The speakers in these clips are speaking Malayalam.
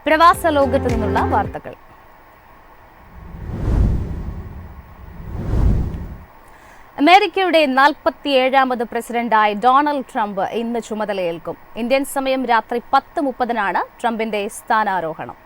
പ്രവാസ ലോകത്തു നിന്നുള്ള വാർത്തകൾ. അമേരിക്കയുടെ 47ാമത് പ്രസിഡന്റായി ഡൊണാൾഡ് ട്രംപ് ഇന്ന് ചുമതലയേൽക്കും. ഇന്ത്യൻ സമയം രാത്രി 10:30 ട്രംപിന്റെ സ്ഥാനാരോഹണം.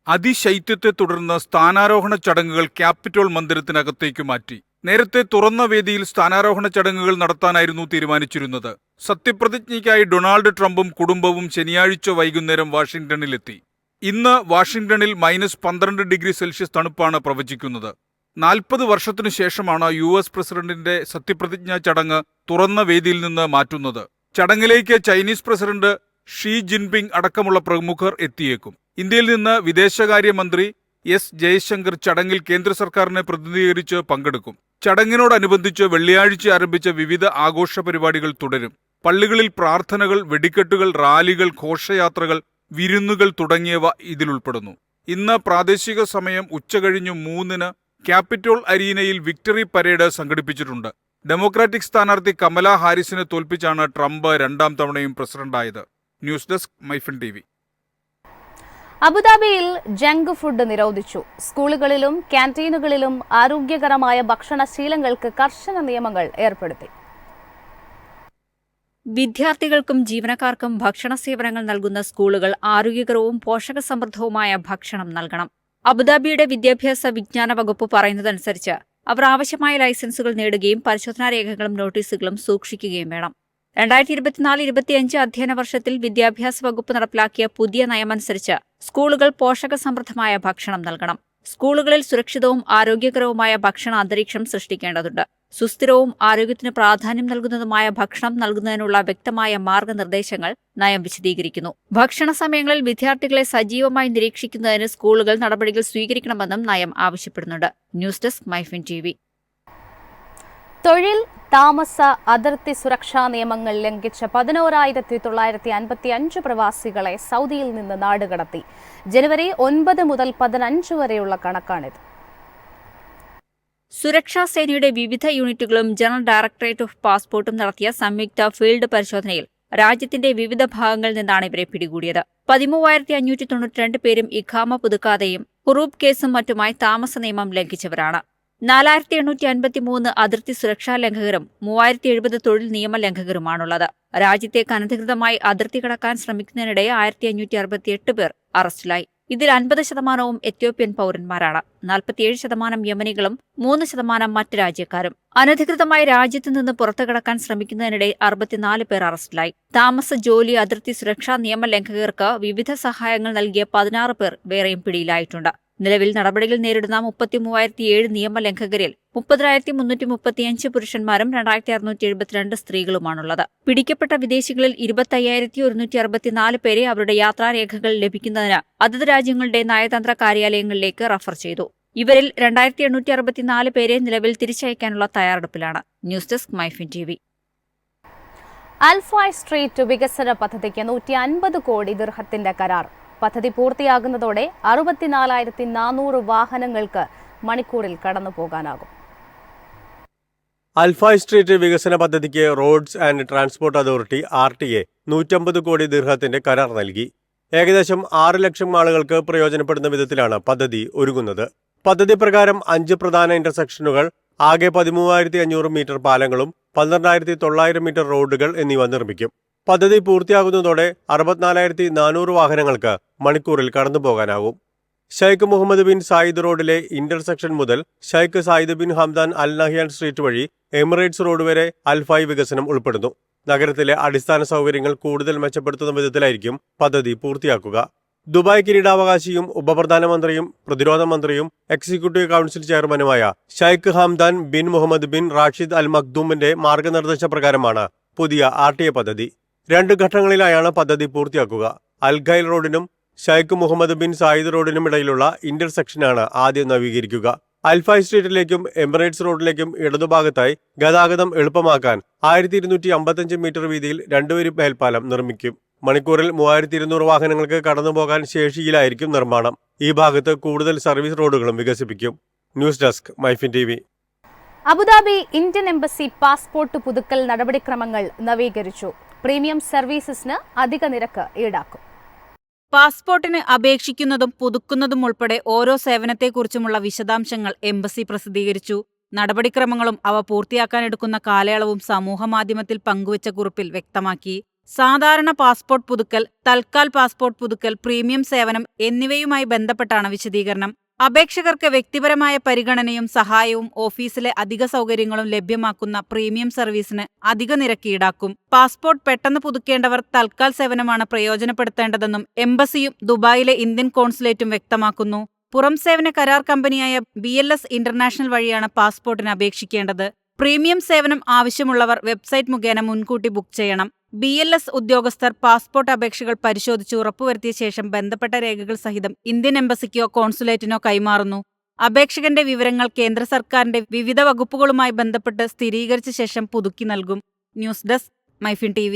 അതിശൈത്യത്തെ തുടർന്ന് സ്ഥാനാരോഹണ ചടങ്ങുകൾ ക്യാപിറ്റോൾ മന്ദിരത്തിനകത്തേക്ക് മാറ്റി. നേരത്തെ തുറന്ന വേദിയിൽ സ്ഥാനാരോഹണ ചടങ്ങുകൾ നടത്താനായിരുന്നു തീരുമാനിച്ചിരുന്നത്. സത്യപ്രതിജ്ഞയ്ക്കായി ഡൊണാൾഡ് ട്രംപും കുടുംബവും ശനിയാഴ്ച വൈകുന്നേരം വാഷിംഗ്ടണിലെത്തി. ഇന്ന് വാഷിംഗ്ടണിൽ -12 തണുപ്പാണ് പ്രവചിക്കുന്നത്. 40 വർഷത്തിനു ശേഷമാണ് US പ്രസിഡന്റിന്റെ സത്യപ്രതിജ്ഞാ ചടങ്ങ് തുറന്ന വേദിയിൽ നിന്ന് മാറ്റുന്നത്. ചടങ്ങിലേക്ക് ചൈനീസ് പ്രസിഡന്റ് ഷീ ജിൻപിങ് അടക്കമുള്ള പ്രമുഖർ എത്തിയേക്കും. ഇന്ത്യയിൽ നിന്ന് വിദേശകാര്യമന്ത്രി S. ജയശങ്കർ ചടങ്ങിൽ കേന്ദ്ര സർക്കാരിനെ പ്രതിനിധീകരിച്ച് പങ്കെടുക്കും. ചടങ്ങിനോടനുബന്ധിച്ച് വെള്ളിയാഴ്ച ആരംഭിച്ച വിവിധ ആഘോഷ പരിപാടികൾ തുടരും. പള്ളികളിൽ പ്രാർത്ഥനകൾ, വെടിക്കെട്ടുകൾ, റാലികൾ, ഘോഷയാത്രകൾ, വിരുന്നുകൾ തുടങ്ങിയവ ഇതിലുൾപ്പെടുന്നു. ഇന്ന് പ്രാദേശിക സമയം ഉച്ചകഴിഞ്ഞ് 3 ക്യാപിറ്റോൾ അരീനയിൽ വിക്ടറി പരേഡ് സംഘടിപ്പിച്ചിട്ടുണ്ട്. ഡെമോക്രാറ്റിക് സ്ഥാനാർത്ഥി കമല ഹാരിസിനെ തോൽപ്പിച്ചാണ് ട്രംപ് 2ാം തവണയും പ്രസിഡന്റായത്. News desk MyFin TV. അബുദാബിയിൽ ജങ്ക് ഫുഡ് നിരോധിച്ചു. സ്കൂളുകളിലും ക്യാന്റീനുകളിലും ആരോഗ്യകരമായ ഭക്ഷണശീലങ്ങൾക്ക് കർശന നിയമങ്ങൾ ഏർപ്പെടുത്തി. വിദ്യാർത്ഥികൾക്കും ജീവനക്കാർക്കും ഭക്ഷണ സേവനങ്ങൾ നൽകുന്ന സ്കൂളുകൾ ആരോഗ്യകരവും പോഷകസമൃദ്ധവുമായ ഭക്ഷണം നൽകണം. അബുദാബിയുടെ വിദ്യാഭ്യാസ വിജ്ഞാന വകുപ്പ് പറയുന്നതനുസരിച്ച് അവർ ആവശ്യമായ ലൈസൻസുകൾ നേടുകയും പരിശോധനാ രേഖകളും നോട്ടീസുകളും സൂക്ഷിക്കുകയും വേണം. 2024-25 അധ്യയന വർഷത്തിൽ വിദ്യാഭ്യാസ വകുപ്പ് നടപ്പിലാക്കിയ പുതിയ നയമനുസരിച്ച് സ്കൂളുകൾ പോഷകസമൃദ്ധമായ ഭക്ഷണം നൽകണം. സ്കൂളുകളിൽ സുരക്ഷിതവും ആരോഗ്യകരവുമായ ഭക്ഷണ അന്തരീക്ഷം സൃഷ്ടിക്കേണ്ടതുണ്ട്. സുസ്ഥിരവും ആരോഗ്യത്തിന് പ്രാധാന്യം നൽകുന്നതുമായ ഭക്ഷണം നൽകുന്നതിനുള്ള വ്യക്തമായ മാർഗനിർദ്ദേശങ്ങൾ നയം വിശദീകരിക്കുന്നു. ഭക്ഷണ സമയങ്ങളിൽ വിദ്യാർത്ഥികളെ സജീവമായി നിരീക്ഷിക്കുന്നതിന് സ്കൂളുകൾ നടപടികൾ സ്വീകരിക്കണമെന്നും നയം ആവശ്യപ്പെടുന്നുണ്ട്. News desk MyFin TV. തൊഴിൽ, താമസ, അതിർത്തി സുരക്ഷാ നിയമങ്ങൾ ലംഘിച്ച 11,955 പ്രവാസികളെ സൗദിയിൽ നിന്ന് നാടുകടത്തി. ജനുവരി 9 മുതൽ 15 വരെയുള്ള കണക്കാണിത്. സുരക്ഷാ സേനയുടെ വിവിധ യൂണിറ്റുകളും ജനറൽ ഡയറക്ടറേറ്റ് ഓഫ് പാസ്പോർട്ടും നടത്തിയ സംയുക്ത ഫീൽഡ് പരിശോധനയിൽ രാജ്യത്തിന്റെ വിവിധ ഭാഗങ്ങളിൽ നിന്നാണ് ഇവരെ പിടികൂടിയത്. 13,592 പേരും ഇഖാമ പുതുക്കാതെയും ഹുറൂബ് കേസും മറ്റുമായി താമസ നിയമം ലംഘിച്ചവരാണ്. 4,853 അതിർത്തി സുരക്ഷാ ലംഘകരും 3,070 തൊഴിൽ നിയമ ലംഘകരുമാണുള്ളത്. രാജ്യത്തേക്ക് അനധികൃതമായി അതിർത്തി കടക്കാൻ ശ്രമിക്കുന്നതിനിടെ 1,568 പേർ അറസ്റ്റിലായി. ഇതിൽ 50% എത്യോപ്യൻ പൗരന്മാരാണ്. 47% യമനികളും 3% മറ്റ് രാജ്യക്കാരും. അനധികൃതമായി രാജ്യത്തു നിന്ന് പുറത്തു കടക്കാൻ ശ്രമിക്കുന്നതിനിടെ 64 പേർ അറസ്റ്റിലായി. താമസ, ജോലി, അതിർത്തി സുരക്ഷാ നിയമ ലംഘകർക്ക് വിവിധ സഹായങ്ങൾ നൽകിയ 16 പേർ വേറെയും പിടിയിലായിട്ടുണ്ട്. നിലവിൽ നടപടികൾ നേരിടുന്ന 33,007 നിയമലംഘകരിൽ 30,335 പുരുഷന്മാരും 2,672 സ്ത്രീകളുമാണുള്ളത്. പിടിക്കപ്പെട്ട വിദേശികളിൽ 25,164 പേരെ അവരുടെ യാത്രാരേഖകൾ ലഭിക്കുന്നതിന് അതത് രാജ്യങ്ങളുടെ നയതന്ത്ര കാര്യാലയങ്ങളിലേക്ക് റഫർ ചെയ്തു. ഇവരിൽ 2,864 പേരെ നിലവിൽ തിരിച്ചയക്കാനുള്ള തയ്യാറെടുപ്പിലാണ്. News desk MyFin TV. Al Fay street വികസന പദ്ധതിക്ക് 150 കോടി ദിർഹത്തിന്റെ കരാർ. പദ്ധതി പൂർത്തിയാകുന്നതോടെ 64,400 വാഹനങ്ങൾക്ക് മണിക്കൂറിൽ കടന്നുപോകാനാകും. അൽഫായ് സ്ട്രീറ്റ് വികസന പദ്ധതിക്ക് roads and transport authority RTA 150 കോടി ദിർഹത്തിന്റെ കരാർ നൽകി. ഏകദേശം 6 ലക്ഷം ആളുകൾക്ക് പ്രയോജനപ്പെടുന്ന വിധത്തിലാണ് പദ്ധതി ഒരുങ്ങുന്നത്. പദ്ധതി പ്രകാരം 5 പ്രധാന ഇന്റർസെക്ഷനുകൾ, ആകെ 13,500 മീറ്റർ പാലങ്ങളും 12,900 മീറ്റർ റോഡുകൾ എന്നിവ നിർമ്മിക്കും. പദ്ധതി പൂർത്തിയാകുന്നതോടെ 64,400 വാഹനങ്ങൾക്ക് മണിക്കൂറിൽ കടന്നുപോകാനാകും. ഷൈഖ് മുഹമ്മദ് ബിൻ സായിദ് റോഡിലെ ഇന്റർസെക്ഷൻ മുതൽ Sheikh Zayed bin Hamdan Al Nahyan street വഴി എമിറേറ്റ്സ് റോഡ് വരെ അൽഫായ് വികസനം ഉൾപ്പെടുന്നു. നഗരത്തിലെ അടിസ്ഥാന സൗകര്യങ്ങൾ കൂടുതൽ മെച്ചപ്പെടുത്തുന്ന വിധത്തിലായിരിക്കും പദ്ധതി പൂർത്തിയാക്കുക. ദുബായ് കിരീടാവകാശിയും ഉപപ്രധാനമന്ത്രിയും പ്രതിരോധ മന്ത്രിയും എക്സിക്യൂട്ടീവ് കൗൺസിൽ ചെയർമാനുമായ Sheikh Hamdan bin Mohammed bin Rashid Al മഖ്ദൂമിന്റെ മാർഗനിർദ്ദേശപ്രകാരമാണ് പുതിയ RTA പദ്ധതി. 2 ഘട്ടങ്ങളിലായാണ് പദ്ധതി പൂർത്തിയാക്കുക. അൽഖൈൽ റോഡിനും ഷൈഖ് മുഹമ്മദ് ബിൻ സായിദ് റോഡിനും ഇടയിലുള്ള ഇന്റർസെക്ഷനാണ് ആദ്യം നവീകരിക്കുക. അൽഫായ് സ്ട്രീറ്റിലേക്കും എമിറേറ്റ്സ് റോഡിലേക്കും ഇടതുഭാഗത്തായി ഗതാഗതം എളുപ്പമാക്കാൻ 1,255 മീറ്റർ വീതിയിൽ 2 വരി മേൽപ്പാലം നിർമ്മിക്കും. മണിക്കൂറിൽ 3,200 വാഹനങ്ങൾക്ക് കടന്നുപോകാൻ ശേഷിയിലായിരിക്കും നിർമ്മാണം. ഈ ഭാഗത്ത് കൂടുതൽ സർവീസ് റോഡുകളും വികസിപ്പിക്കും. News desk MyFin TV. Abu Dhabi Indian embassy passport പുതുക്കൽ നടപടിക്രമങ്ങൾ നവീകരിച്ചു. പ്രീമിയം സർവീസസിന് അധിക നിരക്ക് ഈടാക്കും. പാസ്പോർട്ടിന് അപേക്ഷിക്കുന്നതും പുതുക്കുന്നതും ഉൾപ്പെടെ ഓരോ സേവനത്തെക്കുറിച്ചുമുള്ള വിശദാംശങ്ങൾ എംബസി പ്രസിദ്ധീകരിച്ചു. നടപടിക്രമങ്ങളും അവ പൂർത്തിയാക്കാനെടുക്കുന്ന കാലയളവും സമൂഹമാധ്യമത്തിൽ പങ്കുവച്ച കുറിപ്പിൽ വ്യക്തമാക്കി. സാധാരണ പാസ്പോർട്ട് പുതുക്കൽ, തൽക്കാൽ പാസ്പോർട്ട് പുതുക്കൽ, പ്രീമിയം സേവനം എന്നിവയുമായി ബന്ധപ്പെട്ടാണ് വിശദീകരണം. അപേക്ഷകർക്ക് വ്യക്തിപരമായ പരിഗണനയും സഹായവും ഓഫീസിലെ അധിക സൗകര്യങ്ങളും ലഭ്യമാക്കുന്ന പ്രീമിയം സർവീസിന് അധിക നിരക്ക് ഈടാക്കും. പാസ്പോർട്ട് പെട്ടെന്ന് പുതുക്കേണ്ടവർ തൽക്കാൽ സേവനമാണ് പ്രയോജനപ്പെടുത്തേണ്ടതെന്നും എംബസിയും ദുബായിലെ ഇന്ത്യൻ കോൺസുലേറ്റും വ്യക്തമാക്കുന്നു. പുറം സേവന കരാർ കമ്പനിയായ BLS ഇന്റർനാഷണൽ വഴിയാണ് പാസ്പോർട്ടിന് അപേക്ഷിക്കേണ്ടത്. പ്രീമിയം സേവനം ആവശ്യമുള്ളവർ വെബ്സൈറ്റ് മുഖേന മുൻകൂട്ടി ബുക്ക് ചെയ്യണം. BLS ഉദ്യോഗസ്ഥർ പാസ്പോർട്ട് അപേക്ഷകൾ പരിശോധിച്ച് ഉറപ്പുവരുത്തിയ ശേഷം ബന്ധപ്പെട്ട രേഖകൾ സഹിതം ഇന്ത്യൻ എംബസിക്കോ കോൺസുലേറ്റിനോ കൈമാറുന്നു. അപേക്ഷകന്റെ വിവരങ്ങൾ കേന്ദ്ര സർക്കാരിന്റെ വിവിധ വകുപ്പുകളുമായി ബന്ധപ്പെട്ട് സ്ഥിരീകരിച്ച ശേഷം പുതുക്കി നൽകും. News desk, MyFin TV.